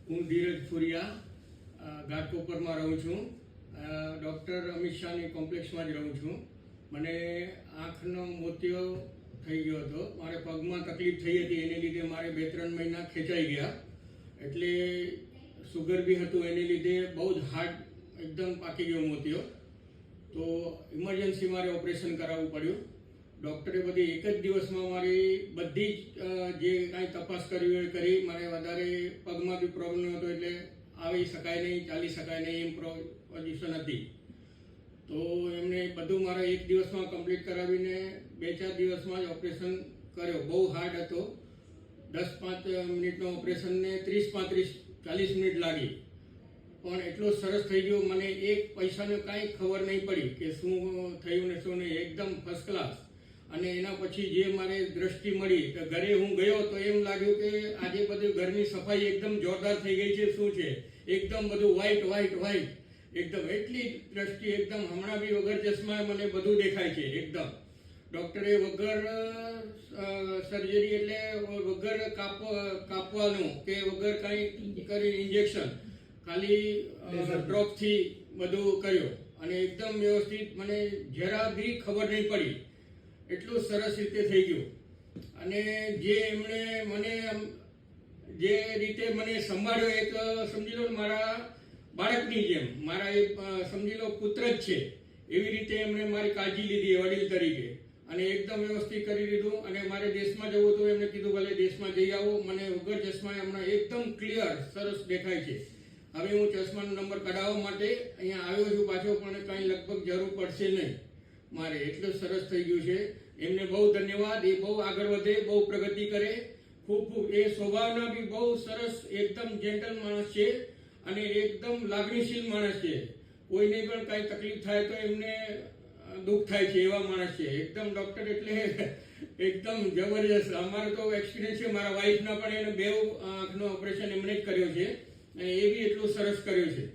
હું ધીરજ ફુરિયા ઘાટકોપરમાં રહું છું. ડૉક્ટર અમિત શાહની કોમ્પ્લેક્સમાં જ રહું છું. મને આંખનો મોતિયો થઈ ગયો હતો. મારે પગમાં તકલીફ થઈ હતી, એને લીધે મારે 2-3 મહિના ખેંચાઈ ગયા. એટલે સુગર બી હતું, એને લીધે બહુ જ હાર્ડ એકદમ પાકી ગયો મોતિયો. તો ઇમરજન્સી મારે ઓપરેશન કરાવવું પડ્યું. ડૉક્ટરે બધી એક જ દિવસમાં મારી બધી જ જે કાંઈ તપાસ કરવી હોય કરી. મને વધારે પગમાં બી પ્રોબ્લેમ હતો, એટલે આવી શકાય નહીં, ચાલી શકાય નહીં એમ પોઝિશન હતી. તો એમને બધું મારે એક દિવસમાં કમ્પ્લીટ કરાવીને 2-4 દિવસમાં જ ઓપરેશન કર્યો. બહુ હાર્ડ હતો. 10-5 મિનિટનો ઓપરેશનને 30-35-40 મિનિટ લાગી. પણ એટલો સરસ થઈ ગયો, મને એક પૈસાને કાંઈ ખબર નહીં પડી કે શું થયું ને શું નહીં. એકદમ ફર્સ્ટ ક્લાસ. અને એના પછી જે મારે દ્રષ્ટિ મળી તો ઘરે હું ગયો તો એમ લાગ્યું કે આજે બધું ઘરની સફાઈ એકદમ જોરદાર થઈ ગઈ છે. શું છે, એકદમ બધું વ્હાઈટ એકદમ. એટલી દ્રષ્ટિ એકદમ હમણાં બી વગર ચશ્મા મને બધું દેખાય છે એકદમ. ડૉક્ટરે વગર સર્જરી એટલે વગર કાપવાનું કે વગર કાંઈ કરી ઇન્જેક્શન, ખાલી ડ્રોપથી બધું કર્યું. અને એકદમ વ્યવસ્થિત, મને જરા બી ખબર નહીં પડી. એટલું સરસ રીતે થઈ ગયું. અને જે એમણે મને જે રીતે મને સંભાળ્યો, એક સમજી લો મારા બાળકની જેમ, મારા એક સમજી લો પુત્ર જ છે એવી રીતે એમણે મારી કાળજી લીધી વડીલ તરીકે. અને એકદમ વ્યવસ્થિત કરી દીધું. અને મારે દેશમાં જવું હતું, એમને કીધું ભલે દેશમાં જઈ આવો. મને વગર ચશ્મા હમણાં એકદમ ક્લિયર સરસ દેખાય છે. હવે હું ચશ્માનો નંબર કઢાવવા માટે અહીંયા આવ્યો છું પાછો, પણ કાંઈ લગભગ જરૂર પડશે નહીં મારે. એટલું સરસ થઈ ગયું છે. એમને બહુ ધન્યવાદ. એ બહુ આગળ વધે, બહુ પ્રગતિ કરે. ખૂબ એ સ્વભાવના બી બહુ સરસ, એકદમ જેન્ટલ માણસ છે અને એકદમ લાગણીશીલ માણસ છે. કોઈને પણ કાંઈ તકલીફ થાય તો એમને દુઃખ થાય છે એવા માણસ છે એકદમ. ડૉક્ટર એટલે એકદમ જબરજસ્ત. અમારો તો એક્સપિરિયન્સ છે, મારા વાઈફના પણ એને 2 આંખનો ઓપરેશન એમણે જ કર્યો છે અને એ બી એટલું સરસ કર્યું છે.